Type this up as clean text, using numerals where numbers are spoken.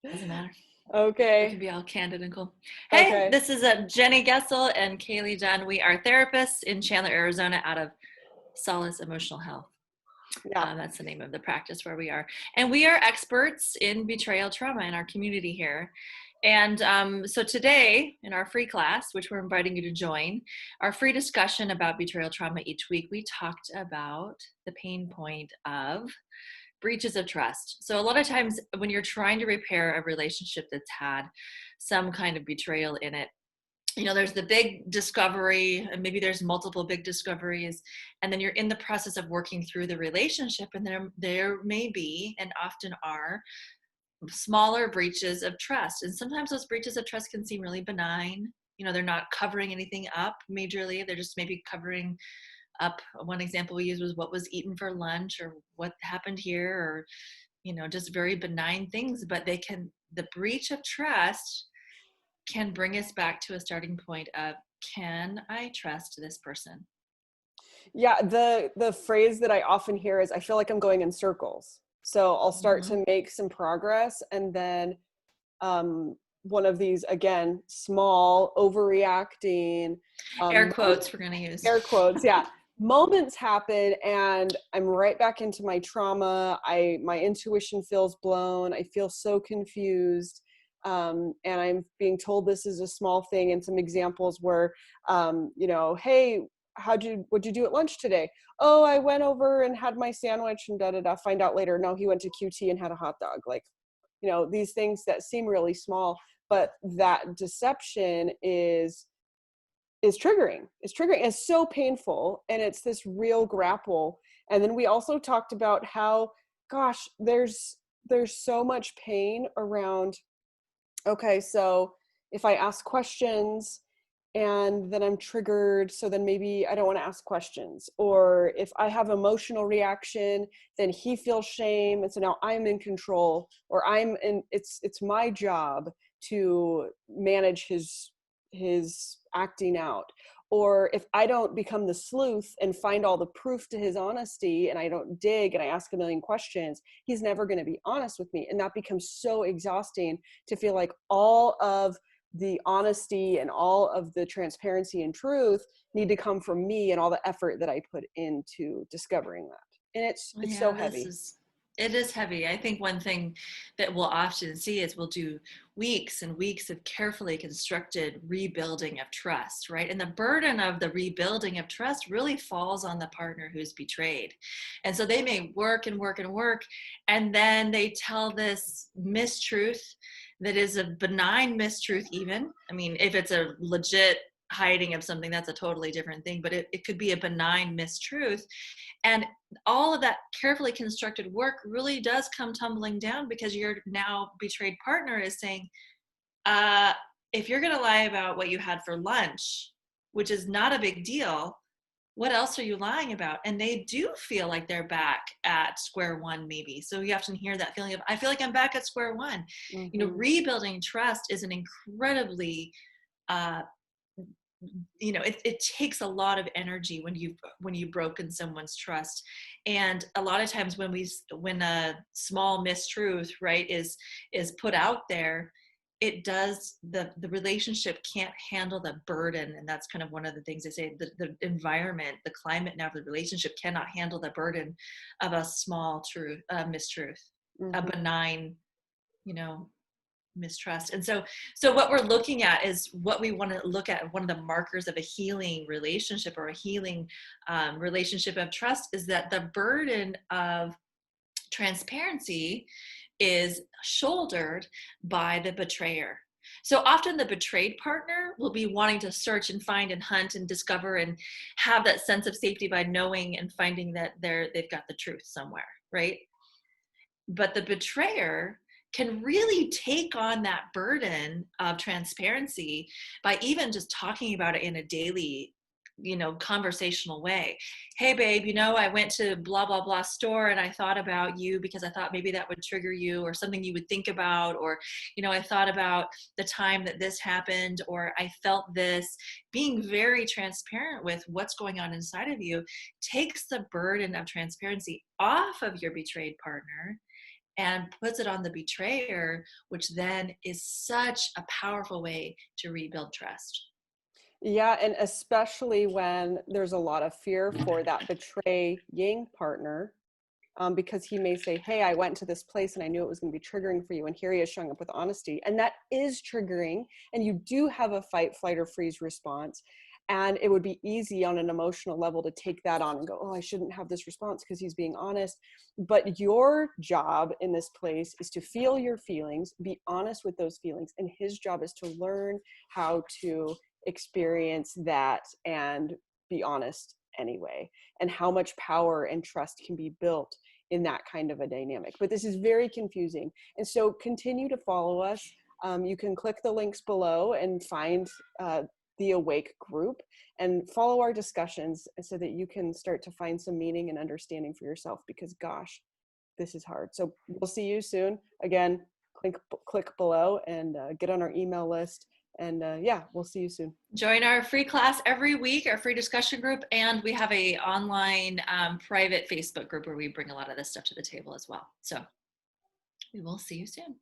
Doesn't matter. We can Okay. be all candid and cool. Hey, Okay. this is Jenny Gessel and Kaylee Dunn. We are therapists in Chandler, Arizona, out of Solace Emotional Health. Yeah. That's the name of the practice where we are. And we are experts in betrayal trauma in our community here. And so today, in our free class, which we're inviting you to join, our free discussion about betrayal trauma each week, we talked about the pain point of breaches of trust. So a lot of times when you're trying to repair a relationship that's had some kind of betrayal in it, there's the big discovery, and maybe there's multiple big discoveries, and then you're in the process of working through the relationship, and there may be, and often are, smaller breaches of trust. And sometimes those breaches of trust can seem really benign. They're not covering anything up majorly. They're just maybe covering up. One example we used was what was eaten for lunch, or what happened here, or just very benign things. But the breach of trust can bring us back to a starting point of, can I trust this person? Yeah, the phrase that I often hear is I feel like I'm going in circles. So I'll start Mm-hmm. to make some progress and then one of these again small overreacting Air moments, quotes we're going to use. air quotes, yeah, moments happen and I'm right back into my trauma. My intuition feels blown. I feel so confused. And I'm being told this is a small thing, and some examples where hey, what'd you do at lunch today? Oh, I went over and had my sandwich and da da da. Find out later, no, he went to QT and had a hot dog. Like, these things that seem really small, but that deception is triggering. It's triggering. It's so painful, and it's this real grapple. And then we also talked about how, gosh, there's so much pain around. Okay, so if I ask questions and then I'm triggered, so then maybe I don't want to ask questions. Or if I have emotional reaction, then he feels shame, and so now I'm in control, or it's my job to manage his acting out. Or if I don't become the sleuth and find all the proof to his honesty, and I don't dig and I ask a million questions, he's never going to be honest with me. And that becomes so exhausting, to feel like all of the honesty and all of the transparency and truth need to come from me, and all the effort that I put into discovering that. And it's so Yeah, heavy. it is heavy. I think one thing that we'll often see is we'll do weeks and weeks of carefully constructed rebuilding of trust, right? And the burden of the rebuilding of trust really falls on the partner who's betrayed. And so they may work and work and work, and then they tell this mistruth that is a benign mistruth, even. I mean, if it's a legit hiding of something, that's a totally different thing, but it could be a benign mistruth. And all of that carefully constructed work really does come tumbling down, because your now betrayed partner is saying, uh, if you're going to lie about what you had for lunch, which is not a big deal, what else are you lying about? And they do feel like they're back at square one, maybe. So you often hear that feeling of, I feel like I'm back at square one. Mm-hmm. Rebuilding trust is an incredibly uh, it takes a lot of energy when you've broken someone's trust. And a lot of times when a small mistruth, right, is put out there, it does, the relationship can't handle the burden. And that's kind of one of the things they say, the environment, the climate now of the relationship cannot handle the burden of a small mistruth, a Mm-hmm. benign, you know mistrust. And so what we're looking at is, what we want to look at, one of the markers of a healing relationship, or a healing relationship of trust, is that the burden of transparency is shouldered by the betrayer. So often the betrayed partner will be wanting to search and find and hunt and discover and have that sense of safety by knowing and finding that they've got the truth somewhere, right? But the betrayer can really take on that burden of transparency by even just talking about it in a daily, conversational way. Hey babe, I went to blah blah blah store, and I thought about you because I thought maybe that would trigger you, or something you would think about, or I thought about the time that this happened, or I felt this. Being very transparent with what's going on inside of you takes the burden of transparency off of your betrayed partner, and puts it on the betrayer, which then is such a powerful way to rebuild trust. Yeah, and especially when there's a lot of fear for that betraying partner, because he may say, hey, I went to this place and I knew it was going to be triggering for you. And here he is showing up with honesty. And that is triggering. And you do have a fight, flight, or freeze response. And it would be easy on an emotional level to take that on and go, oh, I shouldn't have this response because he's being honest. But your job in this place is to feel your feelings, be honest with those feelings. And his job is to learn how to experience that and be honest anyway, and how much power and trust can be built in that kind of a dynamic. But this is very confusing. And so continue to follow us. You can click the links below and find the Awake group and follow our discussions so that you can start to find some meaning and understanding for yourself, because gosh, this is hard. So we'll see you soon. Again, click below and get on our email list. And yeah, we'll see you soon. Join our free class every week, our free discussion group, and we have a online private Facebook group where we bring a lot of this stuff to the table as well. So we will see you soon.